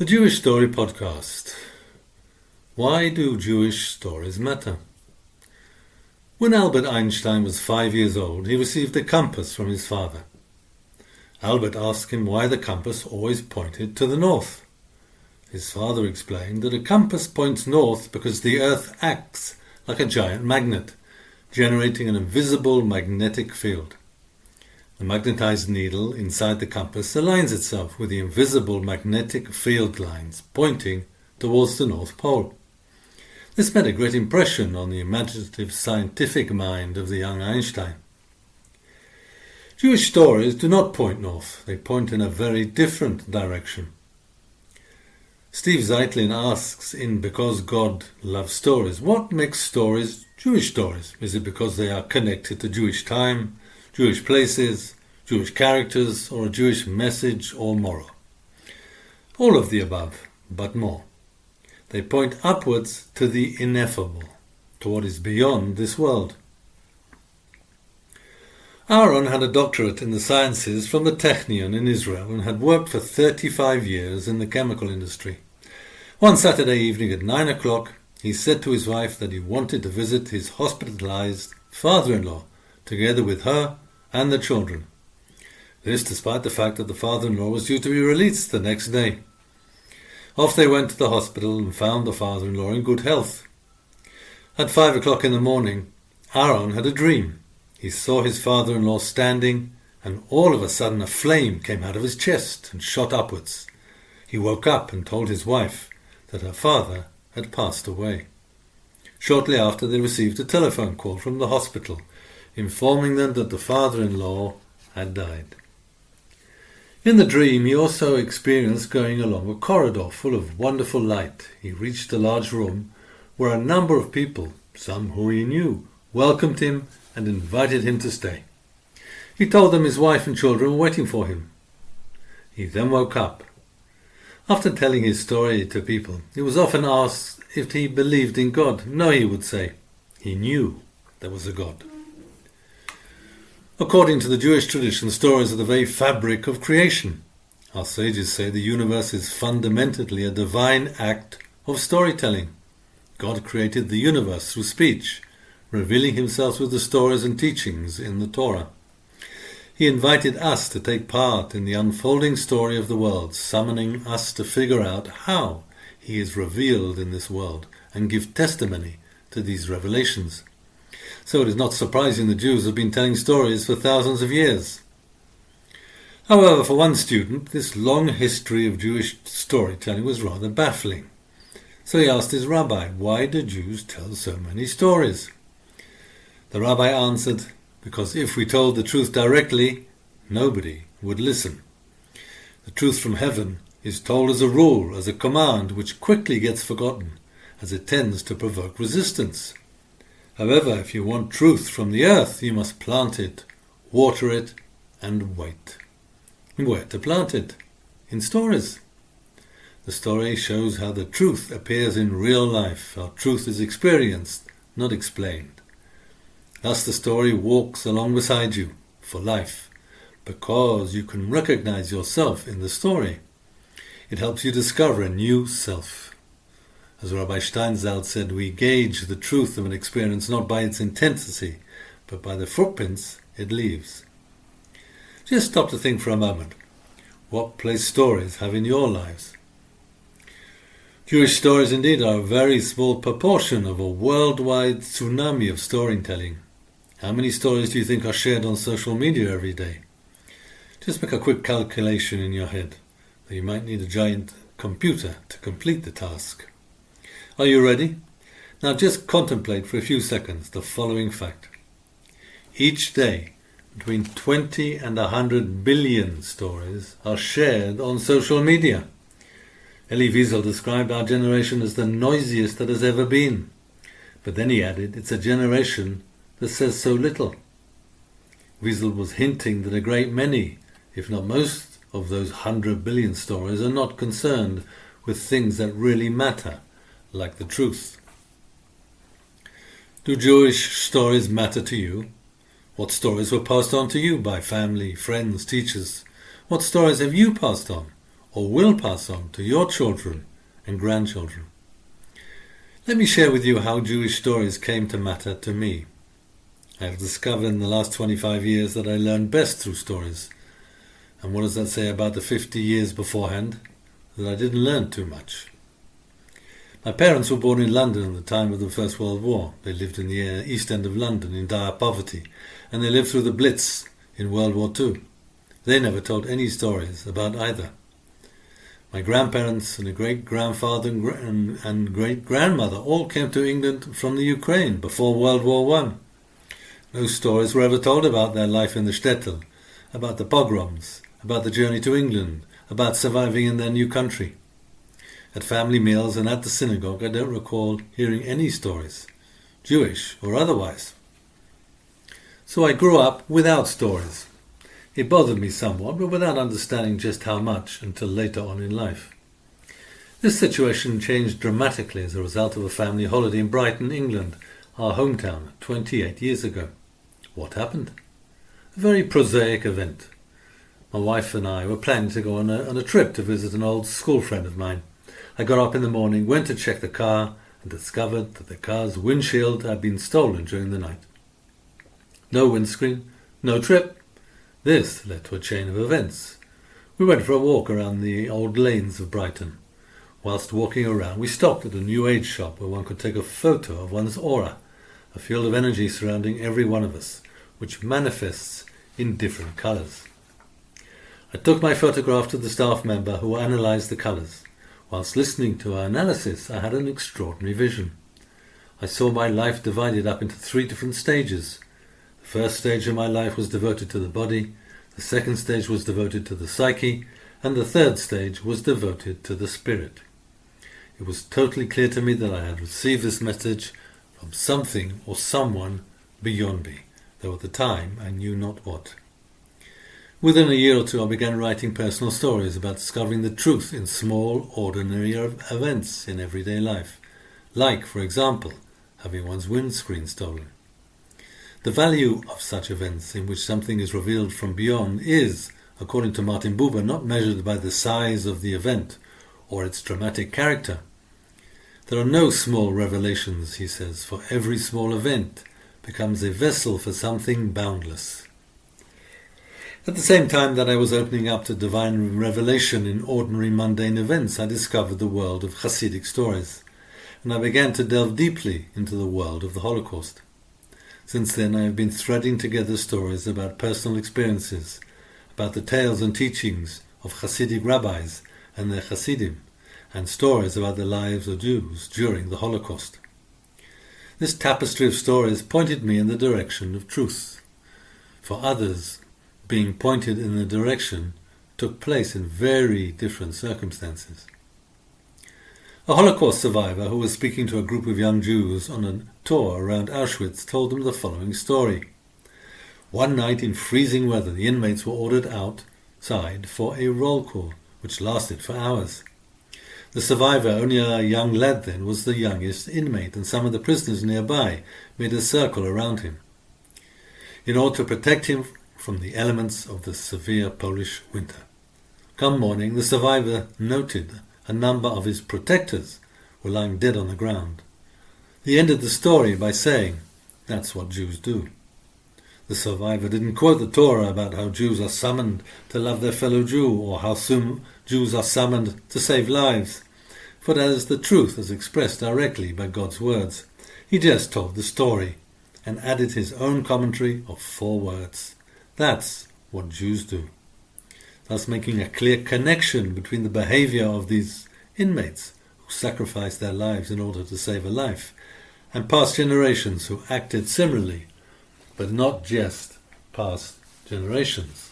The Jewish Story Podcast. Why do Jewish stories matter? When Albert Einstein was 5 years old, he received a compass from his father. Albert asked him why the compass always pointed to the north. His father explained that a compass points north because the earth acts like a giant magnet, generating an invisible magnetic field. The magnetized needle inside the compass aligns itself with the invisible magnetic field lines pointing towards the North Pole. This made a great impression on the imaginative scientific mind of the young Einstein. Jewish stories do not point north, they point in a very different direction. Steve Zeitlin asks in Because God Loves Stories, what makes stories Jewish stories? Is it because they are connected to Jewish time, Jewish places, Jewish characters, or a Jewish message or moral? All of the above, but more. They point upwards to the ineffable, to what is beyond this world. Aaron had a doctorate in the sciences from the Technion in Israel and had worked for 35 years in the chemical industry. One Saturday evening at 9 o'clock, he said to his wife that he wanted to visit his hospitalized father-in-law, together with her and the children. This despite the fact that the father-in-law was due to be released the next day. Off they went to the hospital and found the father-in-law in good health. At 5 o'clock in the morning, Aaron had a dream. He saw his father-in-law standing, and all of a sudden a flame came out of his chest and shot upwards. He woke up and told his wife that her father had passed away. Shortly after, they received a telephone call from the hospital, informing them that the father-in-law had died. In the dream, he also experienced going along a corridor full of wonderful light. He reached a large room where a number of people, some who he knew, welcomed him and invited him to stay. He told them his wife and children were waiting for him. He then woke up. After telling his story to people, he was often asked if he believed in God. No, he would say. He knew there was a God. According to the Jewish tradition, stories are the very fabric of creation. Our sages say the universe is fundamentally a divine act of storytelling. God created the universe through speech, revealing himself through the stories and teachings in the Torah. He invited us to take part in the unfolding story of the world, summoning us to figure out how he is revealed in this world and give testimony to these revelations. So it is not surprising the Jews have been telling stories for thousands of years. However, for one student, this long history of Jewish storytelling was rather baffling. So he asked his rabbi, why do Jews tell so many stories? The rabbi answered, because if we told the truth directly, nobody would listen. The truth from heaven is told as a rule, as a command, which quickly gets forgotten, as it tends to provoke resistance. However, if you want truth from the earth, you must plant it, water it, and wait. And where to plant it? In stories. The story shows how the truth appears in real life, how truth is experienced, not explained. Thus the story walks along beside you for life, because you can recognize yourself in the story. It helps you discover a new self. As Rabbi Steinsaltz said, we gauge the truth of an experience not by its intensity, but by the footprints it leaves. Just stop to think for a moment. What place stories have in your lives? Jewish stories indeed are a very small proportion of a worldwide tsunami of storytelling. How many stories do you think are shared on social media every day? Just make a quick calculation in your head. You might need a giant computer to complete the task. Are you ready? Now just contemplate for a few seconds the following fact. Each day, between 20 and 100 billion stories are shared on social media. Elie Wiesel described our generation as the noisiest that has ever been. But then he added, it's a generation that says so little. Wiesel was hinting that a great many, if not most, of those 100 billion stories are not concerned with things that really matter, like the truth. Do Jewish stories matter to you? What stories were passed on to you by family, friends, teachers? What stories have you passed on? or will pass on to your children and grandchildren. Let me share with you how Jewish stories came to matter to me. I have discovered in the last 25 years that I learn best through stories. And what does that say about the 50 years beforehand? That I didn't learn too much. My parents were born in London at the time of the First World War. They lived in the East End of London in dire poverty, and they lived through the Blitz in World War II. They never told any stories about either. My grandparents and a great-grandfather and great-grandmother all came to England from the Ukraine before World War I. No stories were ever told about their life in the shtetl, about the pogroms, about the journey to England, about surviving in their new country. At family meals and at the synagogue, I don't recall hearing any stories, Jewish or otherwise. So I grew up without stories. It bothered me somewhat, but without understanding just how much until later on in life. This situation changed dramatically as a result of a family holiday in Brighton, England, our hometown, 28 years ago. What happened? A very prosaic event. My wife and I were planning to go on a trip to visit an old school friend of mine. I got up in the morning, went to check the car, and discovered that the car's windshield had been stolen during the night. No windscreen, no trip. This led to a chain of events. We went for a walk around the old lanes of Brighton. Whilst walking around, we stopped at a New Age shop where one could take a photo of one's aura, a field of energy surrounding every one of us, which manifests in different colours. I took my photograph to the staff member who analysed the colours. Whilst listening to her analysis, I had an extraordinary vision. I saw my life divided up into 3 different stages. The first stage of my life was devoted to the body, the second stage was devoted to the psyche, and the third stage was devoted to the spirit. It was totally clear to me that I had received this message from something or someone beyond me, though at the time I knew not what. Within a year or two, I began writing personal stories about discovering the truth in small, ordinary events in everyday life, like, for example, having one's windscreen stolen. The value of such events in which something is revealed from beyond is, according to Martin Buber, not measured by the size of the event or its dramatic character. There are no small revelations, he says, for every small event becomes a vessel for something boundless. At the same time that I was opening up to divine revelation in ordinary mundane events, I discovered the world of Hasidic stories, and I began to delve deeply into the world of the Holocaust. Since then, I have been threading together stories about personal experiences, about the tales and teachings of Hasidic rabbis and their Hasidim, and stories about the lives of Jews during the Holocaust. This tapestry of stories pointed me in the direction of truth. For others, being pointed in the direction took place in very different circumstances. A Holocaust survivor who was speaking to a group of young Jews on a tour around Auschwitz told them the following story. One night in freezing weather, the inmates were ordered outside for a roll call, which lasted for hours. The survivor, only a young lad then, was the youngest inmate, and some of the prisoners nearby made a circle around him in order to protect him from the elements of the severe Polish winter. Come morning, the survivor noted a number of his protectors were lying dead on the ground. He ended the story by saying, "That's what Jews do." The survivor didn't quote the Torah about how Jews are summoned to love their fellow Jew, or how soon Jews are summoned to save lives, for that is the truth as expressed directly by God's words. He just told the story and added his own commentary of 4 words. That's what Jews do. Thus making a clear connection between the behavior of these inmates who sacrificed their lives in order to save a life, and past generations who acted similarly, but not just past generations.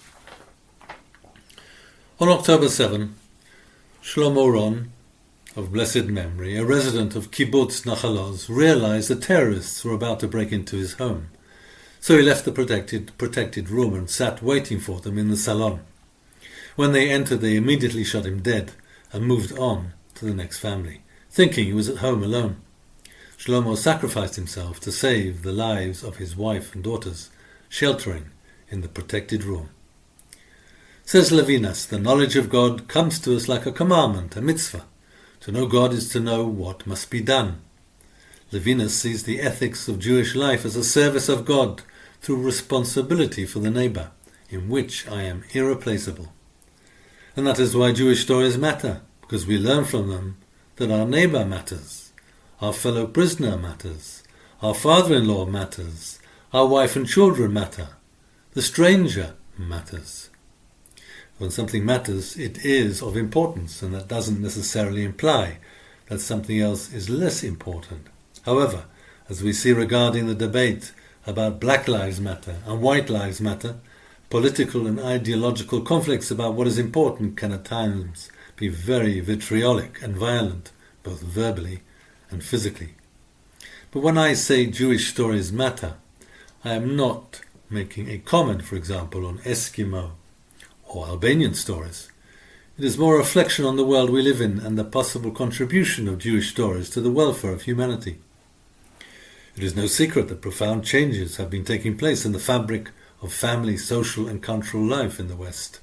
On October 7, Shlomo Ron, of blessed memory, a resident of Kibbutz Nachal Oz, realized that terrorists were about to break into his home. So he left the protected room and sat waiting for them in the salon. When they entered, they immediately shot him dead and moved on to the next family, thinking he was at home alone. Shlomo sacrificed himself to save the lives of his wife and daughters, sheltering in the protected room. Says Levinas, the knowledge of God comes to us like a commandment, a mitzvah. To know God is to know what must be done. Levinas sees the ethics of Jewish life as a service of God through responsibility for the neighbour, in which I am irreplaceable. And that is why Jewish stories matter, because we learn from them that our neighbour matters, our fellow prisoner matters, our father-in-law matters, our wife and children matter, the stranger matters. When something matters, it is of importance, and that doesn't necessarily imply that something else is less important. However, as we see regarding the debate about Black Lives Matter and White Lives Matter, political and ideological conflicts about what is important can at times be very vitriolic and violent, both verbally and physically. But when I say Jewish stories matter, I am not making a comment, for example, on Eskimo or Albanian stories. It is more a reflection on the world we live in and the possible contribution of Jewish stories to the welfare of humanity. It is no secret that profound changes have been taking place in the fabric of family, social and cultural life in the West.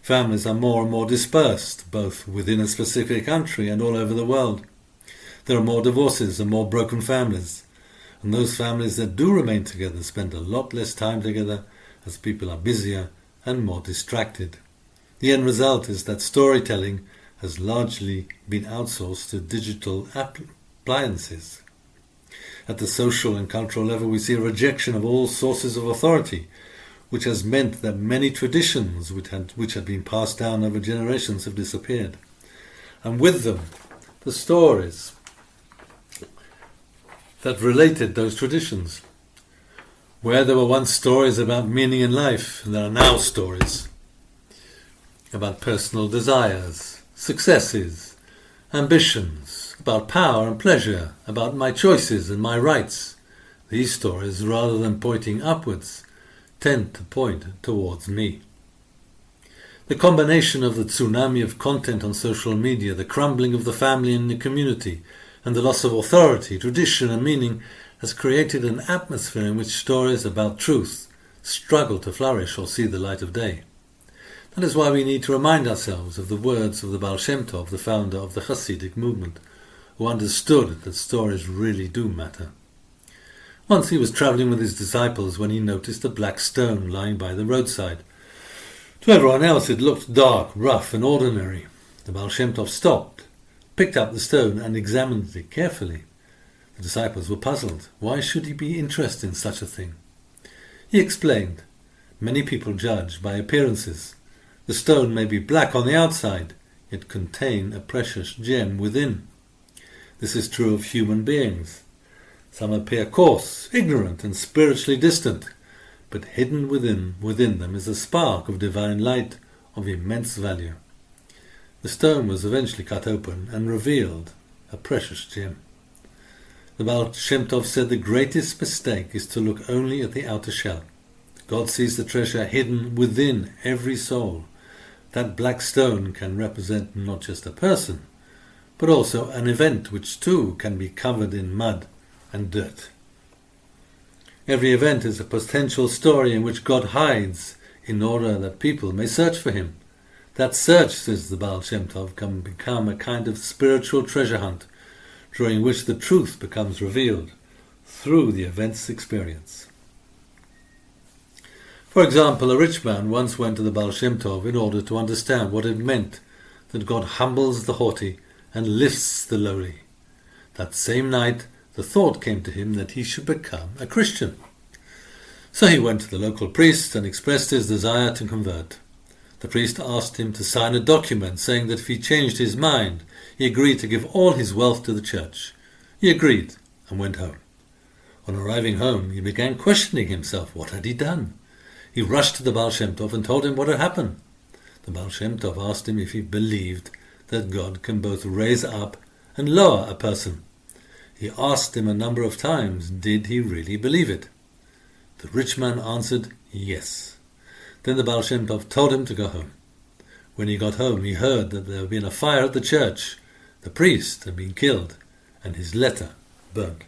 Families are more and more dispersed, both within a specific country and all over the world. There are more divorces and more broken families, and those families that do remain together spend a lot less time together as people are busier and more distracted. The end result is that storytelling has largely been outsourced to digital appliances. At the social and cultural level, we see a rejection of all sources of authority, which has meant that many traditions which had been passed down over generations have disappeared. And with them, the stories that related those traditions. Where there were once stories about meaning in life, there are now stories about personal desires, successes, ambitions, about power and pleasure, about my choices and my rights. These stories, rather than pointing upwards, tend to point towards me. The combination of the tsunami of content on social media, the crumbling of the family and the community, and the loss of authority, tradition and meaning has created an atmosphere in which stories about truth struggle to flourish or see the light of day. That is why we need to remind ourselves of the words of the Baal Shem Tov, the founder of the Hasidic movement, who understood that stories really do matter. Once he was travelling with his disciples when he noticed a black stone lying by the roadside. To everyone else it looked dark, rough and ordinary. The Baal Shem Tov stopped, picked up the stone and examined it carefully. The disciples were puzzled. Why should he be interested in such a thing? He explained, many people judge by appearances. The stone may be black on the outside, yet contain a precious gem within. This is true of human beings. Some appear coarse, ignorant and spiritually distant, but hidden within them is a spark of divine light of immense value. The stone was eventually cut open and revealed a precious gem. The Baal Shem Tov said the greatest mistake is to look only at the outer shell. God sees the treasure hidden within every soul. That black stone can represent not just a person, but also an event which too can be covered in mud and dirt. Every event is a potential story in which God hides in order that people may search for him. That search, says the Baal Shem Tov, can become a kind of spiritual treasure hunt, during which the truth becomes revealed through the event's experience. For example, a rich man once went to the Baal Shem Tov in order to understand what it meant that God humbles the haughty and lifts the lowly. That same night, the thought came to him that he should become a Christian. So he went to the local priest and expressed his desire to convert. The priest asked him to sign a document saying that if he changed his mind, he agreed to give all his wealth to the church. He agreed and went home. On arriving home, he began questioning himself. What had he done? He rushed to the Baal Shem Tov and told him what had happened. The Baal Shem Tov asked him if he believed that God can both raise up and lower a person. He asked him a number of times, did he really believe it? The rich man answered, yes. Then the Baal Shem Tov told him to go home. When he got home, he heard that there had been a fire at the church. The priest had been killed, and his letter burned.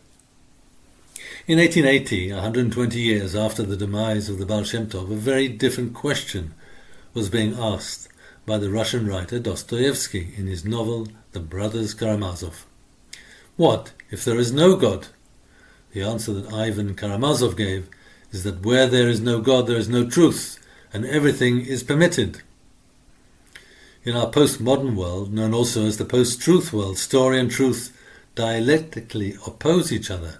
In 1880, 120 years after the demise of the Baal Shem Tov, a very different question was being asked by the Russian writer Dostoevsky in his novel The Brothers Karamazov. What if there is no God? The answer that Ivan Karamazov gave is that where there is no God, there is no truth, and everything is permitted. In our postmodern world, known also as the post-truth world, story and truth dialectically oppose each other.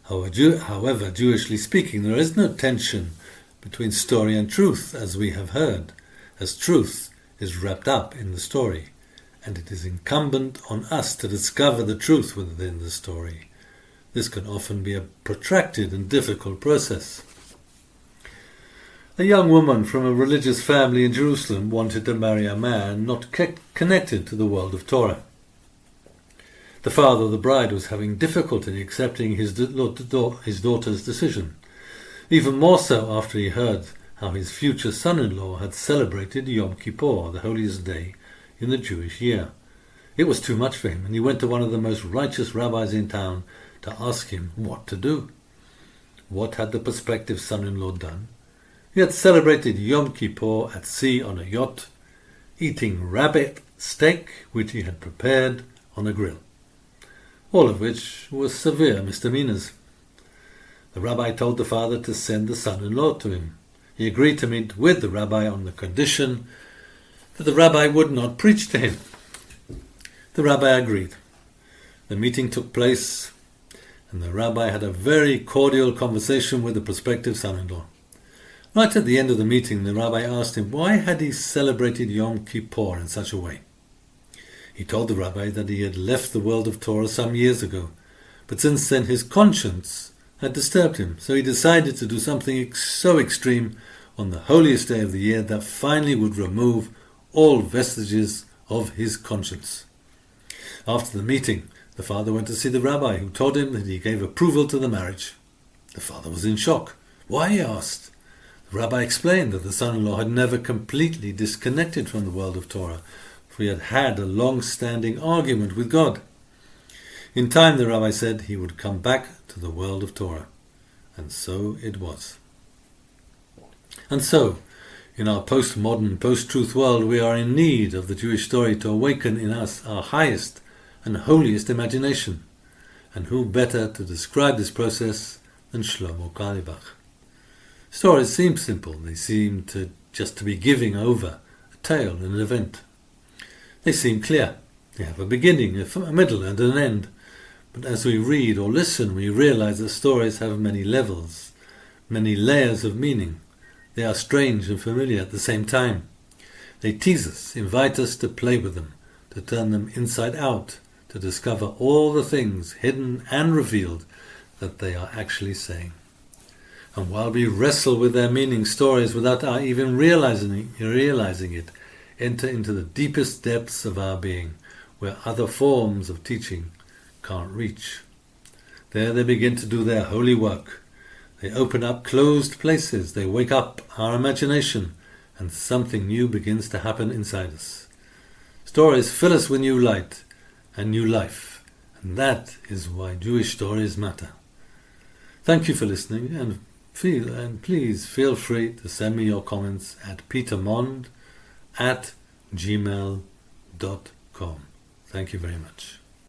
However, Jewishly speaking, there is no tension between story and truth, as we have heard, as truth is wrapped up in the story, and it is incumbent on us to discover the truth within the story. This can often be a protracted and difficult process. A young woman from a religious family in Jerusalem wanted to marry a man not connected to the world of Torah. The father of the bride was having difficulty accepting his daughter's decision, even more so after he heard how his future son-in-law had celebrated Yom Kippur, the holiest day in the Jewish year. It was too much for him, and he went to one of the most righteous rabbis in town to ask him what to do. What had the prospective son-in-law done? He had celebrated Yom Kippur at sea on a yacht, eating rabbit steak which he had prepared on a grill, all of which were severe misdemeanors. The rabbi told the father to send the son-in-law to him. He agreed to meet with the rabbi on the condition that the rabbi would not preach to him. The rabbi agreed. The meeting took place, and the rabbi had a very cordial conversation with the prospective son-in-law. Right at the end of the meeting, the rabbi asked him why had he celebrated Yom Kippur in such a way. He told the rabbi that he had left the world of Torah some years ago, but since then his conscience had disturbed him, so he decided to do something so extreme on the holiest day of the year that finally would remove all vestiges of his conscience. After the meeting, the father went to see the rabbi, who told him that he gave approval to the marriage. The father was in shock. Why, he asked. The rabbi explained that the son-in-law had never completely disconnected from the world of Torah, for he had had a long-standing argument with God. In time, the rabbi said, he would come back to the world of Torah. And so it was. And so, in our postmodern, post-truth world, we are in need of the Jewish story to awaken in us our highest and holiest imagination. And who better to describe this process than Shlomo Carlebach? Stories seem simple. They seem to just to be giving over a tale and an event. They seem clear. They have a beginning, a middle, and an end. But as we read or listen, we realize that stories have many levels, many layers of meaning. They are strange and familiar at the same time. They tease us, invite us to play with them, to turn them inside out, to discover all the things hidden and revealed that they are actually saying. And while we wrestle with their meaning, stories, without our even realizing it, enter into the deepest depths of our being, where other forms of teaching can't reach. There they begin to do their holy work. They open up closed places, they wake up our imagination, and something new begins to happen inside us. Stories fill us with new light and new life, and that is why Jewish stories matter. Thank you for listening, and please feel free to send me your comments at petermond@gmail.com. Thank you very much.